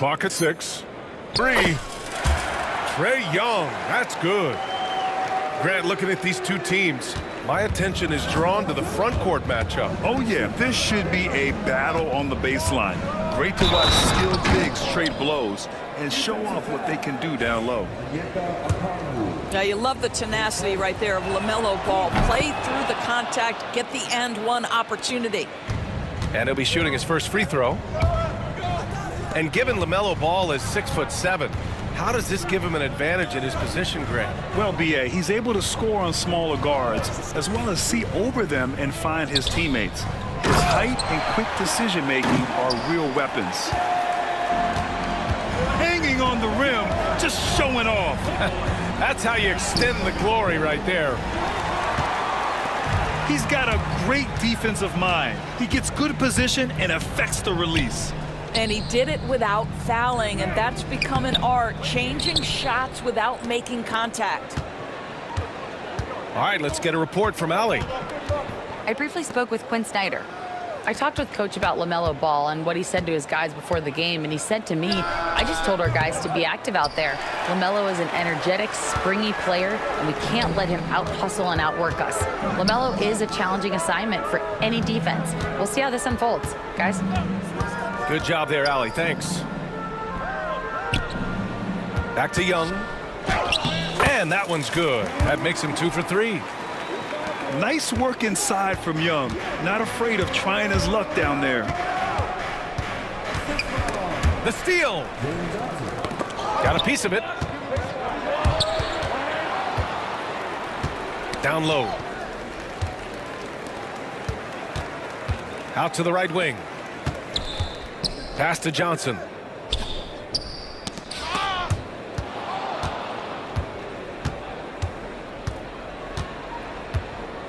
Clock at 6. 3. Trae Young, that's good. Grant, looking at these two teams, my attention is drawn to the front court matchup. Oh yeah, this should be a battle on the baseline. Great to watch skilled bigs trade blows and show off what they can do down low. Now you love the tenacity right there of LaMelo Ball. Play through the contact, get the and one opportunity. And he'll be shooting his first free throw. And given LaMelo Ball is 6'7", how does this give him an advantage in his position, Grant? Well, B.A., he's able to score on smaller guards as well as see over them and find his teammates. His height and quick decision-making are real weapons. Hanging on the rim, just showing off. That's how you extend the glory right there. He's got a great defensive mind. He gets good position and affects the release. And he did it without fouling, and that's become an art, changing shots without making contact. All right, let's get a report from Allie. I briefly spoke with Quinn Snyder. I talked with Coach about LaMelo Ball and what he said to his guys before the game, and he said to me, I just told our guys to be active out there. LaMelo is an energetic, springy player, and we can't let him out-hustle and outwork us. LaMelo is a challenging assignment for any defense. We'll see how this unfolds. Guys? Good job there, Allie. Thanks. Back to Young. And that one's good. That makes him 2 for 3. Nice work inside from Young. Not afraid of trying his luck down there. The steal. Got a piece of it. Down low. Out to the right wing. Pass to Johnson.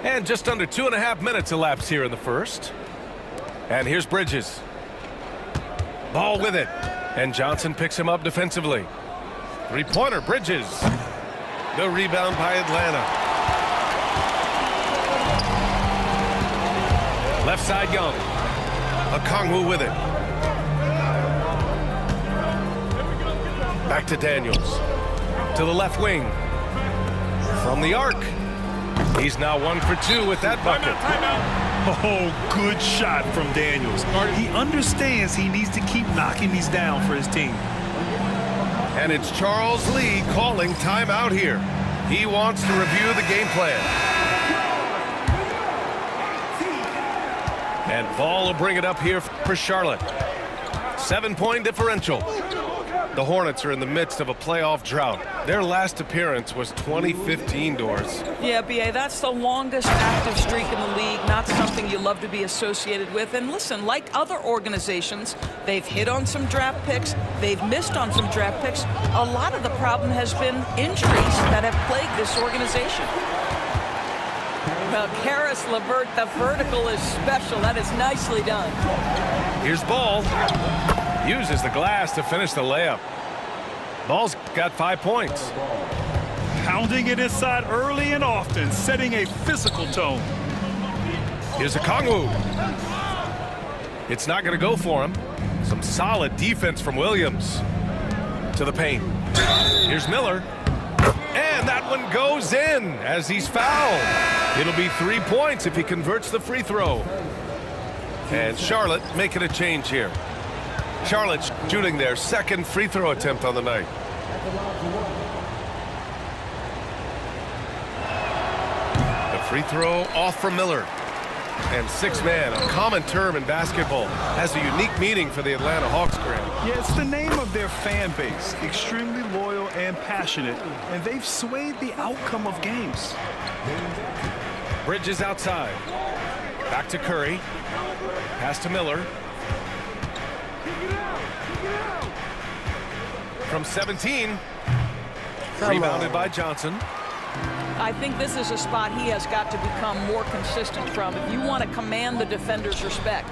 And just under 2.5 minutes elapsed here in the first. And here's Bridges. Ball with it. And Johnson picks him up defensively. Three-pointer, Bridges. The rebound by Atlanta. Left side, Young. Okongwu with it. Back to Daniels. To the left wing. From the arc. He's now 1 for 2 with that bucket. Oh, good shot from Daniels. He understands he needs to keep knocking these down for his team. And it's Charles Lee calling timeout here. He wants to review the game plan. And Ball will bring it up here for Charlotte. 7-point differential. The Hornets are in the midst of a playoff drought. Their last appearance was 2015, Doors. Yeah, B.A., that's the longest active streak in the league, not something you love to be associated with. And listen, like other organizations, they've hit on some draft picks, they've missed on some draft picks. A lot of the problem has been injuries that have plagued this organization. Well, Karis LeVert, the vertical is special. That is nicely done. Here's Ball. Uses the glass to finish the layup. Ball's got 5 points. Pounding it inside early and often, setting a physical tone. Here's Okongwu. It's not going to go for him. Some solid defense from Williams. To the paint. Here's Miller. And that one goes in as he's fouled. It'll be 3 points if he converts the free throw. And Charlotte making a change here. Charlotte's shooting their second free throw attempt on the night. The free throw off for Miller. And six-man, a common term in basketball, has a unique meaning for the Atlanta Hawks, Grant. Yeah, it's the name of their fan base. Extremely loyal and passionate, and they've swayed the outcome of games. Bridges outside. Back to Curry. Pass to Miller. From 17. Rebounded by Johnson. I think this is a spot he has got to become more consistent from if you want to command the defender's respect.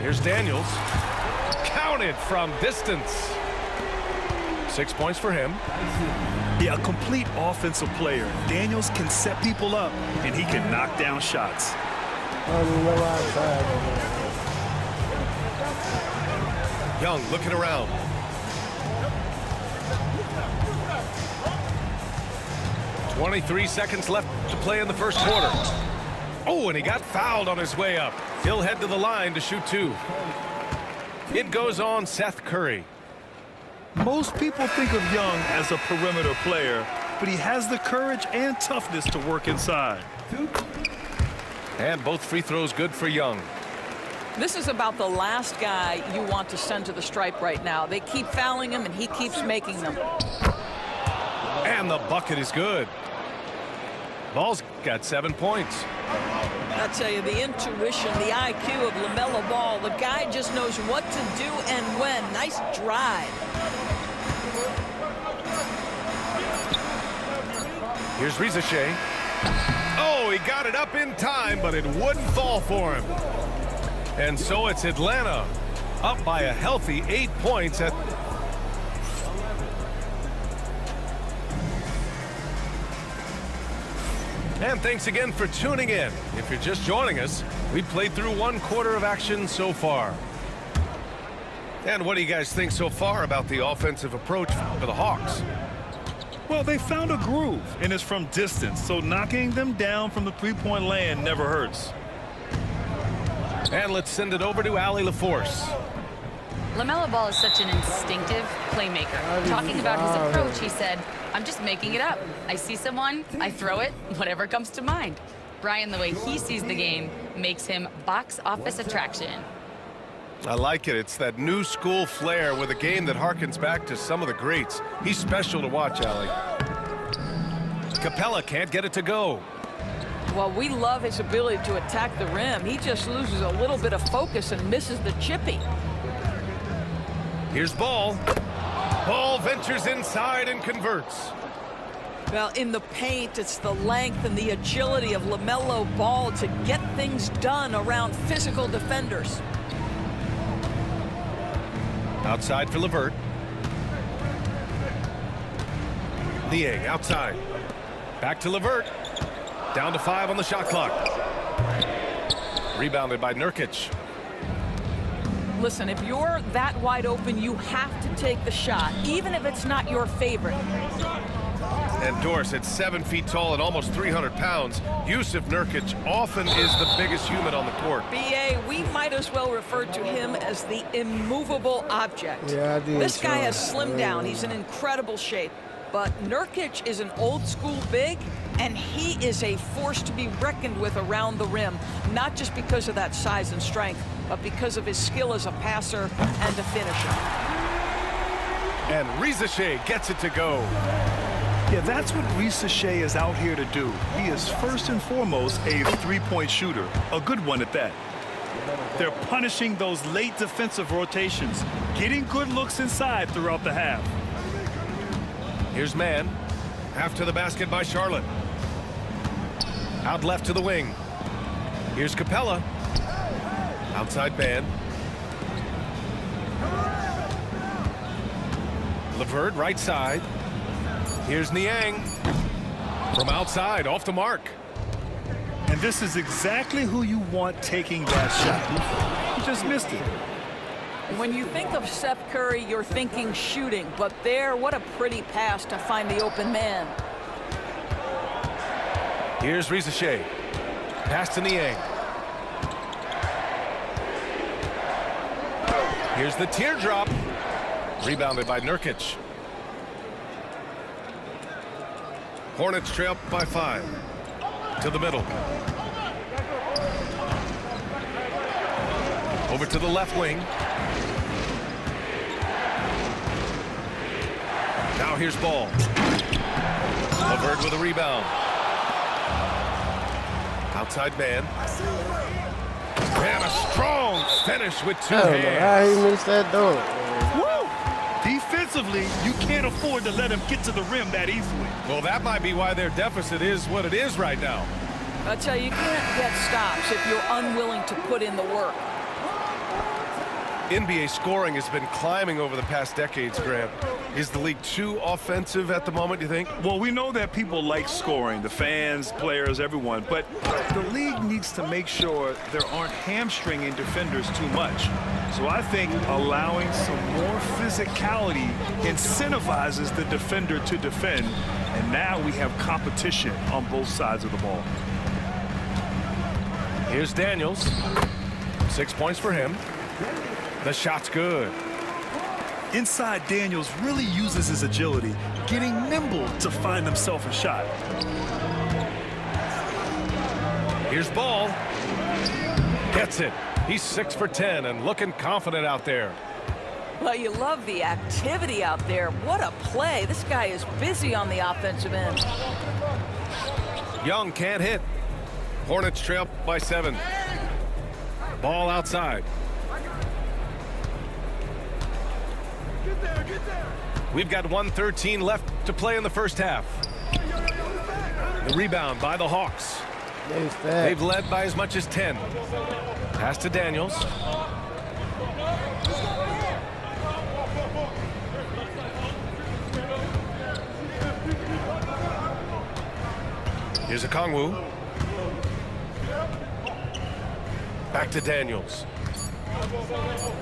Here's Daniels. Counted from distance. 6 points for him. Yeah, a complete offensive player. Daniels can set people up, and he can knock down shots. Young looking around. "23 seconds left to play in the first quarter. Oh, and he got fouled on his way up. He'll head to the line to shoot 2. It goes on Seth Curry. Most people think of Young as a perimeter player, but he has the courage and toughness to work inside. And both free throws good for Young. This is about the last guy you want to send to the stripe right now. They keep fouling him, and he keeps making them. And the bucket is good. Ball's got 7 points. I tell you, the intuition, the IQ of LaMelo Ball, the guy just knows what to do and when. Nice drive. Here's Rizachet. Oh, he got it up in time, but it wouldn't fall for him. And so it's Atlanta up by a healthy 8 points at... And thanks again for tuning in. If you're just joining us, we played through 1 quarter of action so far. And what do you guys think so far about the offensive approach for the Hawks? Well, they found a groove, and it's from distance, so knocking them down from the three-point land never hurts. And let's send it over to Allie LaForce. LaMelo Ball is such an instinctive playmaker. Talking about his approach, he said, "I'm just making it up. I see someone, I throw it, whatever comes to mind." Brian, the way he sees the game makes him box office attraction. I like it. It's that new school flair with a game that harkens back to some of the greats. He's special to watch, Allie. Capella can't get it to go. Well, we love his ability to attack the rim. He just loses a little bit of focus and misses the chippy. Here's Ball. Ball ventures inside and converts. Well, in the paint, it's the length and the agility of LaMelo Ball to get things done around physical defenders. Outside for LeVert. Niang outside. Back to LeVert. Down to 5 on the shot clock. Rebounded by Nurkic. Listen, if you're that wide open, you have to take the shot, even if it's not your favorite. And Doris, at 7 feet tall and almost 300 pounds, Yusuf Nurkic often is the biggest human on the court. BA, we might as well refer to him as the immovable object. Yeah, I did. This guy has slimmed down. He's in incredible shape. But Nurkic is an old-school big, and he is a force to be reckoned with around the rim, not just because of that size and strength, but because of his skill as a passer and a finisher. And Rizachet gets it to go. Yeah, that's what Rizachet is out here to do. He is first and foremost a three-point shooter, a good one at that. They're punishing those late defensive rotations, getting good looks inside throughout the half. Here's Mann. Half to the basket by Charlotte. Out left to the wing. Here's Capella. Outside Mann. LeVert right side. Here's Niang. From outside, off the mark. And this is exactly who you want taking that shot. He just missed it. When you think of Seth Curry, you're thinking shooting, but there, what a pretty pass to find the open man. Here's Rizachet. Pass to Niang. Here's the teardrop. Rebounded by Nurkic. Hornets trail by 5. To the middle. Over to the left wing. Now here's Ball. LeVert with a rebound. Outside man. And a strong finish with 2 I don't know how hands. he missed that dunk. Woo! Defensively, you can't afford to let him get to the rim that easily. Well, that might be why their deficit is what it is right now. I tell you, you can't get stops if you're unwilling to put in the work. NBA scoring has been climbing over the past decades, Grant. Is the league too offensive at the moment, do you think? Well, we know that people like scoring, the fans, players, everyone, but the league needs to make sure there aren't hamstringing defenders too much. So I think allowing some more physicality incentivizes the defender to defend, and now we have competition on both sides of the ball. Here's Daniels. 6 points for him. The shot's good. Inside, Daniels really uses his agility, getting nimble to find himself a shot. Here's Ball. Gets it. He's 6 for 10 and looking confident out there. Well, you love the activity out there. What a play. This guy is busy on the offensive end. Young can't hit. Hornets trail by 7. Ball outside. We've got 1:13 left to play in the first half. The rebound by the Hawks. They've led by as much as 10. Pass to Daniels. Here's a Kongwu. Back to Daniels.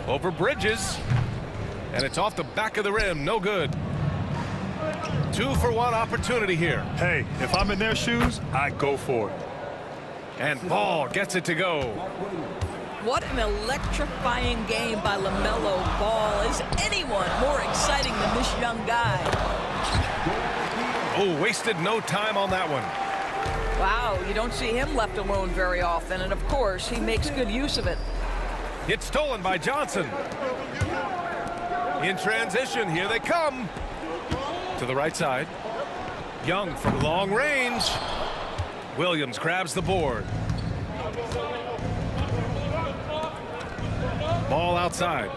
Over Bridges. And it's off the back of the rim. No good. 2-for-1 opportunity here. Hey, if I'm in their shoes, I go for it. And Ball gets it to go. What an electrifying game by LaMelo Ball. Is anyone more exciting than this young guy? Oh, wasted no time on that one. Wow, you don't see him left alone very often, and of course, he makes good use of it. It's stolen by Johnson. In transition, here they come. To the right side. Young from long range. Williams grabs the board. Ball outside.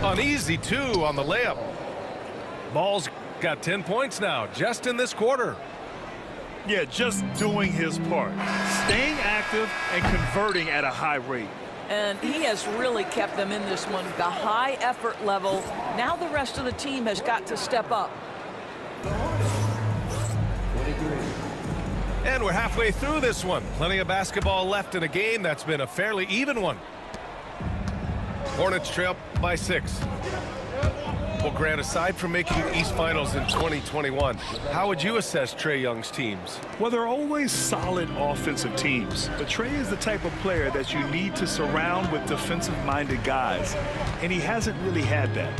Uneasy, too, on the layup. Ball's got 10 points now, just in this quarter. Yeah, just doing his part. Staying active and converting at a high rate. And he has really kept them in this one. The high effort level. Now the rest of the team has got to step up. And we're halfway through this one. Plenty of basketball left in a game that's been a fairly even one. Hornets trail by 6. Well, Grant, aside from making the East Finals in 2021, how would you assess Trae Young's teams? Well, they're always solid offensive teams, but Trae is the type of player that you need to surround with defensive-minded guys, and he hasn't really had that.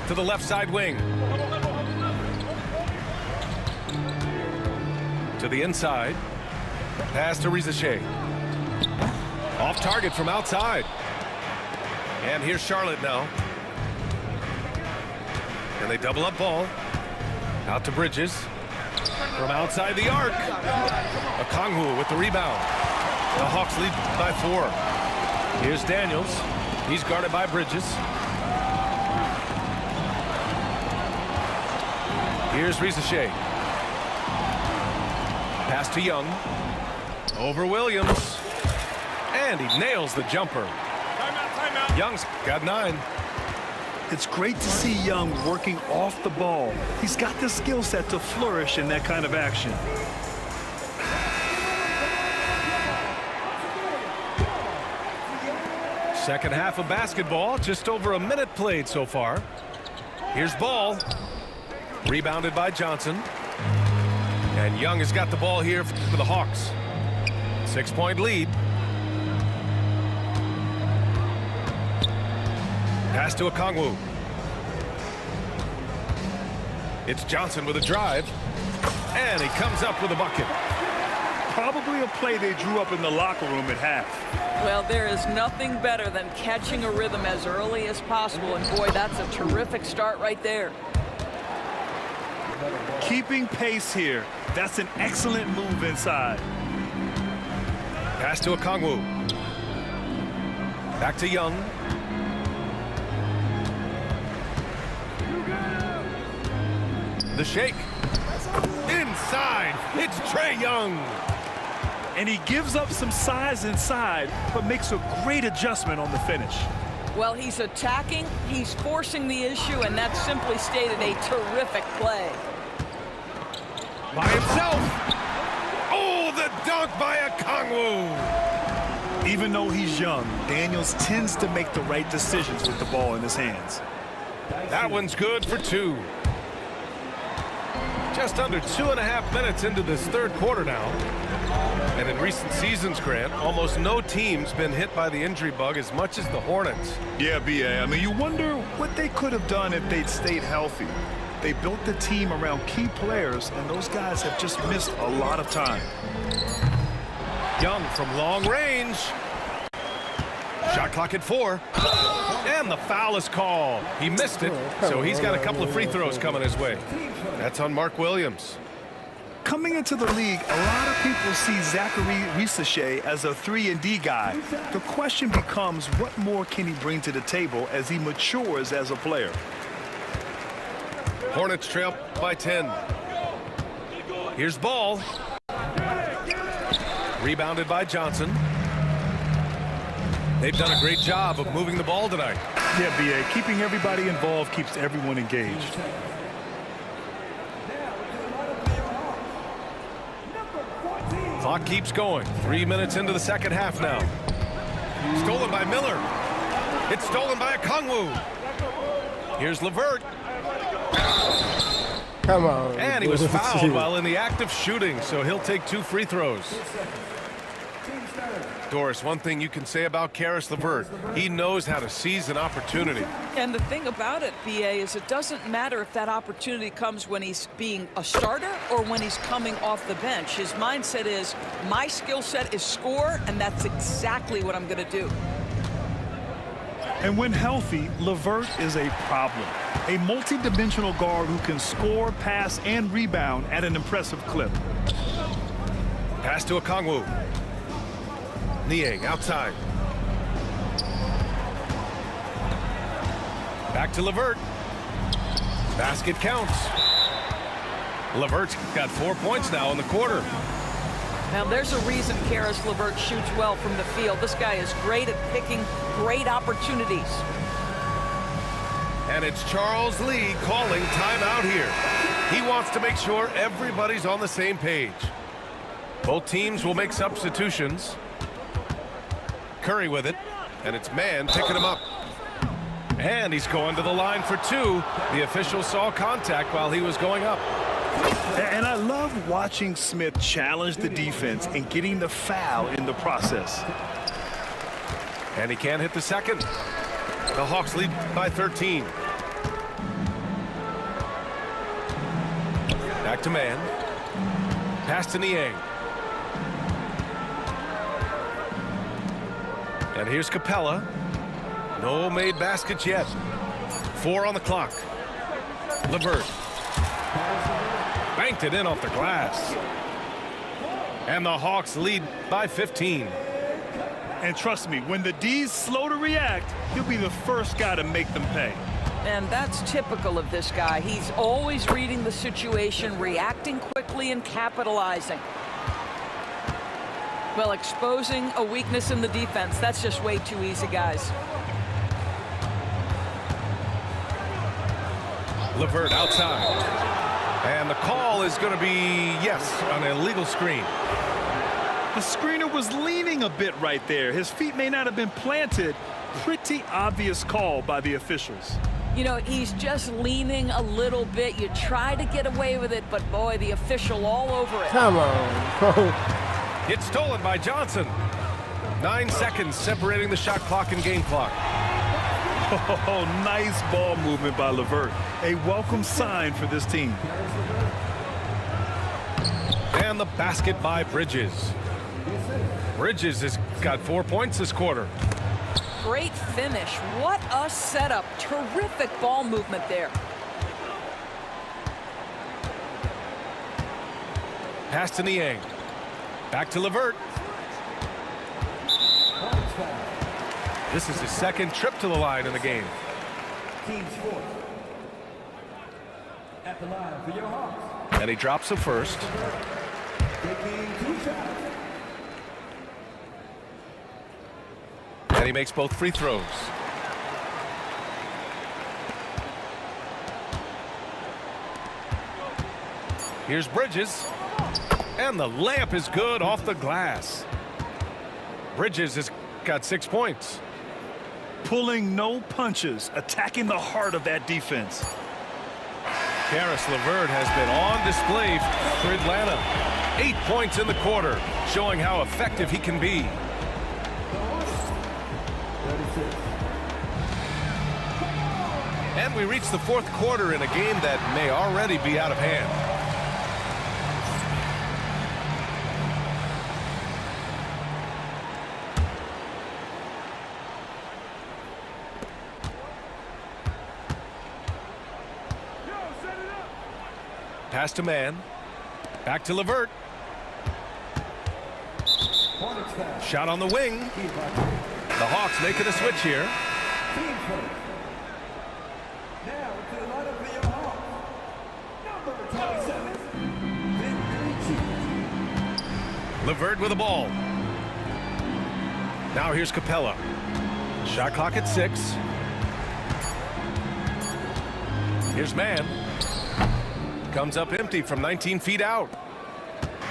To the left side wing. To the inside. Pass to Rizachet. Off target from outside. And here's Charlotte now. And they double up Ball. Out to Bridges. From outside the arc. Okongwu with the rebound. The Hawks lead by 4. Here's Daniels. He's guarded by Bridges. Here's Rizachet. Pass to Young. Over Williams. And he nails the jumper. Timeout. Young's got 9. It's great to see Young working off the ball. He's got the skill set to flourish in that kind of action. Second half of basketball, just over a minute played so far. Here's Ball. Rebounded by Johnson. And Young has got the ball here for the Hawks. 6-point lead. Pass to Okongwu. It's Johnson with a drive. And he comes up with a bucket. Probably a play they drew up in the locker room at half. Well, there is nothing better than catching a rhythm as early as possible. And boy, that's a terrific start right there. Keeping pace here. That's an excellent move inside. Pass to Okongwu. Back to Young. The shake. Inside. It's Trae Young. And he gives up some size inside, but makes a great adjustment on the finish. Well, he's attacking, he's forcing the issue, and that's simply stated a terrific play. By himself. Oh, the dunk by Okongwu. Even though he's young, Daniels tends to make the right decisions with the ball in his hands. That one's good for 2. Just under 2.5 minutes into this third quarter now. And in recent seasons, Grant, almost no team's been hit by the injury bug as much as the Hornets. Yeah, B.A. I mean, you wonder what they could have done if they'd stayed healthy. They built the team around key players, and those guys have just missed a lot of time. Young from long range. Shot clock at 4. And the foul is called. He missed it, so he's got a couple of free throws coming his way. That's on Mark Williams. Coming into the league, a lot of people see Zachary Risacher as a 3-and-D guy. The question becomes, what more can he bring to the table as he matures as a player? Hornets trail by 10. Here's ball. Rebounded by Johnson. They've done a great job of moving the ball tonight. Yeah, B.A. Keeping everybody involved keeps everyone engaged. Clock keeps going. 3 minutes into the second half now. Stolen by Miller. It's stolen by Okongwu. Here's LeVert. Come on. And he was fouled while in the act of shooting, so he'll take 2 free throws. Doris, one thing you can say about Caris LeVert, he knows how to seize an opportunity. And the thing about it, B.A., is it doesn't matter if that opportunity comes when he's being a starter or when he's coming off the bench. His mindset is, my skill set is score, and that's exactly what I'm going to do. And when healthy, LeVert is a problem. A multi-dimensional guard who can score, pass, and rebound at an impressive clip. Pass to Okongwu. Niang outside. Back to LeVert. Basket counts. LeVert's got 4 points now in the quarter. Now, there's a reason Caris LeVert shoots well from the field. This guy is great at picking great opportunities. And it's Charles Lee calling timeout here. He wants to make sure everybody's on the same page. Both teams will make substitutions. Curry with it, and it's Mann picking him up. And he's going to the line for 2. The official saw contact while he was going up. And I love watching Smith challenge the defense and getting the foul in the process. And he can't hit the second. The Hawks lead by 13. Back to Mann. Pass to Niang. And here's Capella. No made baskets yet. 4 on the clock. LeVert. Banked it in off the glass. And the Hawks lead by 15. And trust me, when the D's slow to react, he'll be the first guy to make them pay. And that's typical of this guy. He's always reading the situation, reacting quickly, and capitalizing. Well, exposing a weakness in the defense, that's just way too easy, guys. LeVert outside. And the call is going to be, yes, an illegal screen. The screener was leaning a bit right there. His feet may not have been planted. Pretty obvious call by the officials. You know, he's just leaning a little bit. You try to get away with it, but boy, the official all over it. Come on. It's stolen by Johnson. 9 seconds separating the shot clock and game clock. Oh, nice ball movement by LeVert. A welcome sign for this team. And the basket by Bridges. Bridges has got 4 points this quarter. Great finish. What a setup. Terrific ball movement there. Pass to Niang. Back to LeVert. This is his second trip to the line in the game. And he drops the first. And he makes both free throws. Here's Bridges. And the layup is good off the glass. Bridges has got 6 points. Pulling no punches, attacking the heart of that defense. Karis LeVert has been on display for Atlanta. 8 points in the quarter, showing how effective he can be. And we reach the fourth quarter in a game that may already be out of hand. Pass to man. Back to LeVert. Shot on the wing. The Hawks making a switch here. LeVert with the ball. Now here's Capella. Shot clock at 6. Here's man. Comes up empty from 19 feet out.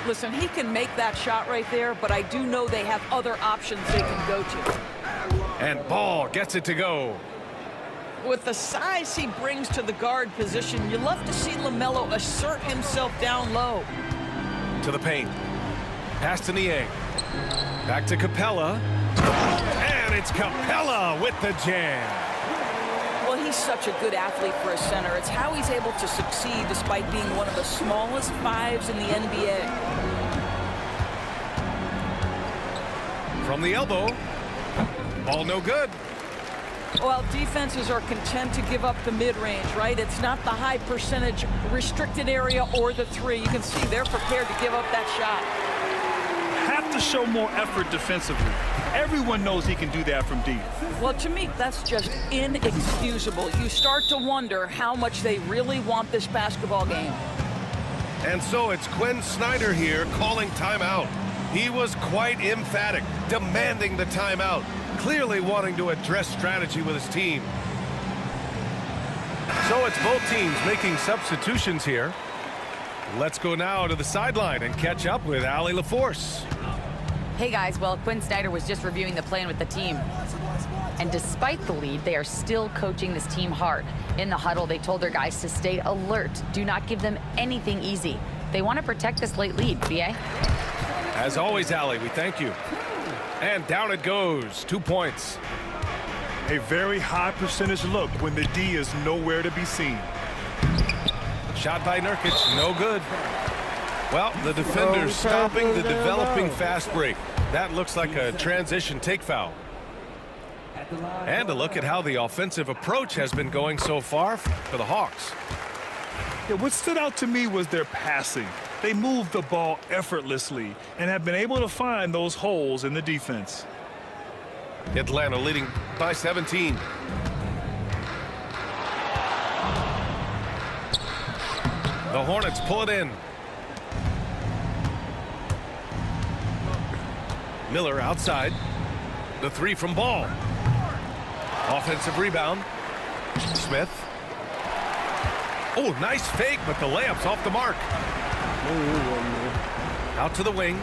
Listen, he can make that shot right there, but I do know they have other options they can go to. And Ball gets it to go. With the size he brings to the guard position, you love to see LaMelo assert himself down low. To the paint. Pass to Niang. Back to Capella. And it's Capella with the jam. Well, he's such a good athlete for a center. It's how he's able to succeed despite being one of the smallest fives in the NBA. From the elbow. Ball no good. Well, defenses are content to give up the mid-range, right? It's not the high percentage restricted area or the three. You can see they're prepared to give up that shot. Have to show more effort defensively. Everyone knows he can do that from deep. Well, to me, that's just inexcusable. You start to wonder how much they really want this basketball game. And so it's Quinn Snyder here calling timeout. He was quite emphatic, demanding the timeout, clearly wanting to address strategy with his team. So it's both teams making substitutions here. Let's go now to the sideline and catch up with Allie LaForce. Hey guys, well, Quinn Snyder was just reviewing the plan with the team. And despite the lead, they are still coaching this team hard. In the huddle, they told their guys to stay alert. Do not give them anything easy. They want to protect this late lead, BA. As always, Allie, we thank you. And down it goes, 2 points. A very high percentage look when the D is nowhere to be seen. Shot by Nurkic, no good. Well, the defender's stopping the developing fast break. That looks like a transition take foul. And a look at how the offensive approach has been going so far for the Hawks. Yeah, what stood out to me was their passing. They moved the ball effortlessly and have been able to find those holes in the defense. Atlanta leading by 17. The Hornets pull it in. Miller outside. The three from Ball. Offensive rebound. Smith. Oh, nice fake, but the layup's off the mark. Out to the wing.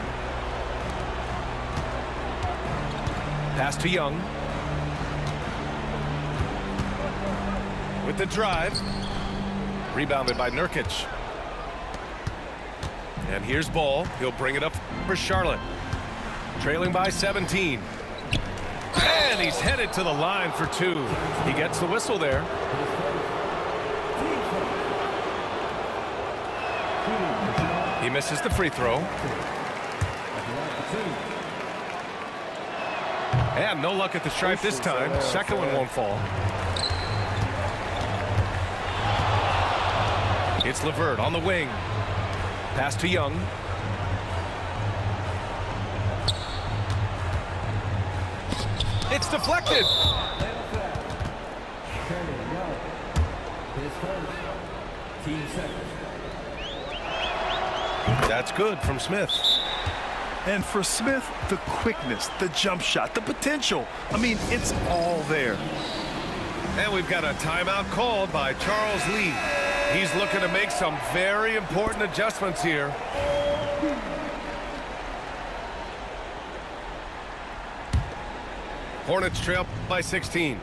Pass to Young. With the drive. Rebounded by Nurkic. And here's Ball. He'll bring it up for Charlotte. Trailing by 17. And he's headed to the line for 2. He gets the whistle there. He misses the free throw. And no luck at the stripe this time. Second one won't fall. It's LeVert on the wing. Pass to Young. It's deflected. That's good from Smith. And for Smith, the quickness, the jump shot, the potential. I mean, it's all there. And we've got a timeout called by Charles Lee. He's looking to make some very important adjustments here. Hornets trail by 16.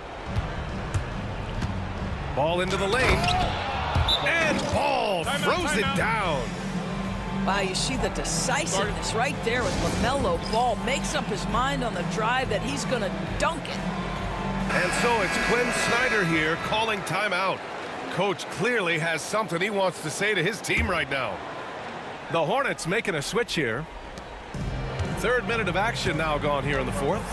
Ball into the lane. And Ball throws it down. Wow, you see the decisiveness right there with LaMelo Ball. Makes up his mind on the drive that he's going to dunk it. And so it's Quinn Snyder here calling timeout. Coach clearly has something he wants to say to his team right now. The Hornets making a switch here. Third minute of action now gone here in the fourth.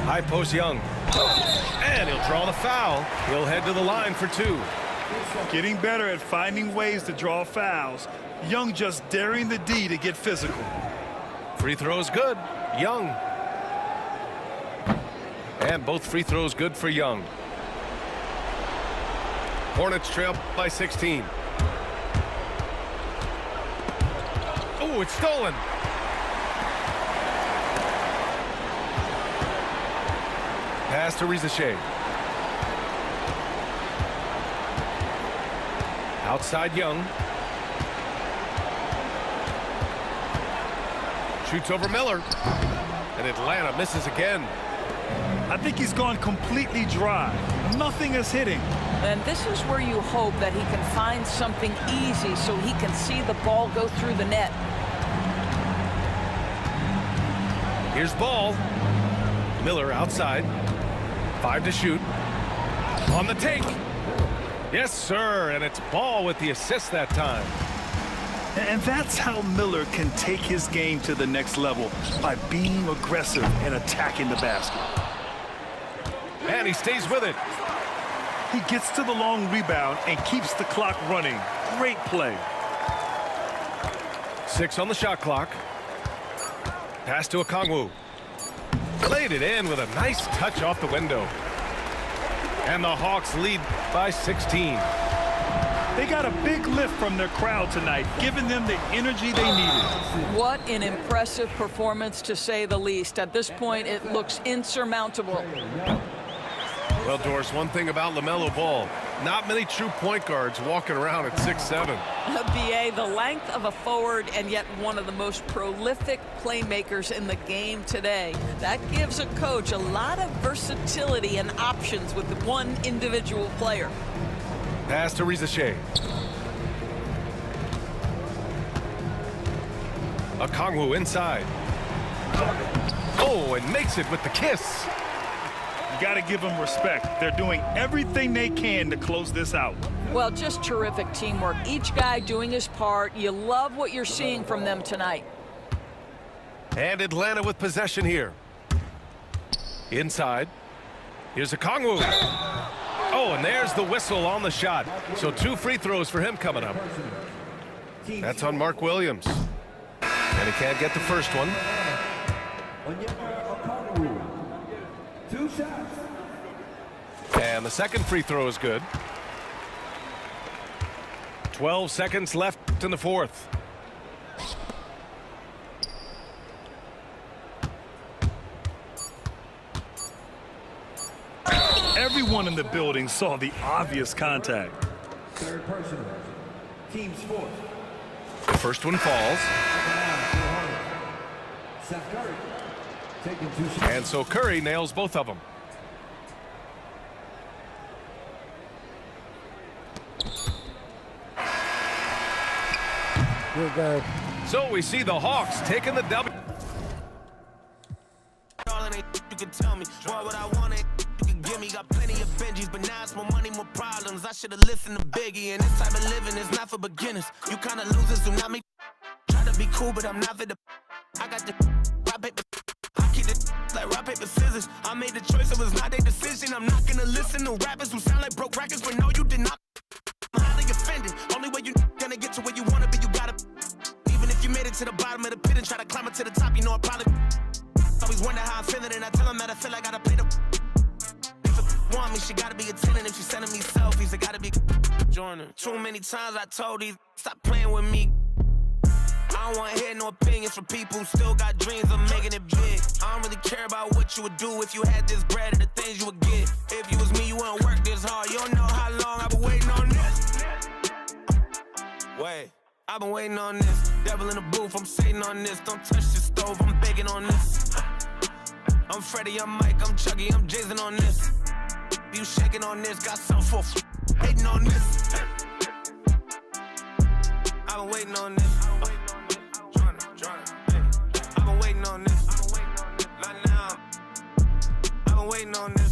High post Young. And he'll draw the foul. He'll head to the line for two. Getting better at finding ways to draw fouls. Young just daring the D to get physical. Free throws good. Young. And both free throws good for Young. Hornets trail by 16. Oh, it's stolen. Pass to Rizachet. Outside Young. Shoots over Miller. And Atlanta misses again. I think he's gone completely dry. Nothing is hitting. And this is where you hope that he can find something easy so he can see the ball go through the net. Here's Ball. Miller outside. 5 to shoot. On the take. Yes, sir. And it's Ball with the assist that time. And that's how Miller can take his game to the next level, by being aggressive and attacking the basket. And he stays with it. He gets to the long rebound and keeps the clock running. Great play. 6 on the shot clock. Pass to Okongwu. Played it in with a nice touch off the window. And the Hawks lead by 16. They got a big lift from their crowd tonight, giving them the energy they needed. What an impressive performance, to say the least. At this point, it looks insurmountable. Well, Doris, one thing about LaMelo Ball, not many true point guards walking around at 6'7". BA, the length of a forward and yet one of the most prolific playmakers in the game today. That gives a coach a lot of versatility and options with one individual player. Pass to Rizachet. Okongwu inside. Oh, and makes it with the kiss. You got to give them respect. They're doing everything they can to close this out. Well, just terrific teamwork. Each guy doing his part. You love what you're seeing from them tonight. And Atlanta with possession here. Inside. Here's Okongwu. Oh, and there's the whistle on the shot. So 2 free throws for him coming up. That's on Mark Williams. And he can't get the first one. 2 shots. And the second free throw is good. 12 seconds left in the fourth. Everyone in the building saw the obvious contact. Third personal. Team's fourth. The first one falls. Seth Curry taking 2 shots. And so Curry nails both of them. Good guy. So we see the Hawks taking the W. You can tell me what would I want it. You can give me, got plenty of Benjis, but now it's more money, more problems. I should have listened to Biggie, and this type of living is not for beginners. You kind of losers do not make. Try to be cool, but I'm not for the. I got the rock paper. I keep it like rock paper scissors. I made the choice, it was not their decision. I'm not gonna listen to rappers who sound like broke records, but no, you did not. I'm highly offended. Only way you gonna get to where you wanna be, you gotta. Even if you made it to the bottom of the pit and try to climb it to the top, you know I probably. Always wonder how I'm feeling, and I tell them that I feel like I gotta play the. If it want me, she gotta be attending. If she's sending me selfies, it gotta be. joining. Too many times I told these, stop playing with me. I don't wanna hear no opinions from people who still got dreams of making it big. I don't really care about what you would do if you had this bread or the things you would get. If you was me, you wouldn't work this hard. You don't know how long I've been waiting on this. Wait, I've been waiting on this. Devil in the booth, I'm sitting on this. Don't touch the stove, I'm baking on this. I'm Freddie, I'm Mike, I'm Chucky, I'm Jason on this. You shaking on this, got some for hating on this. I've been waiting on this. I've been waiting on this. Not now. I've been waiting on this.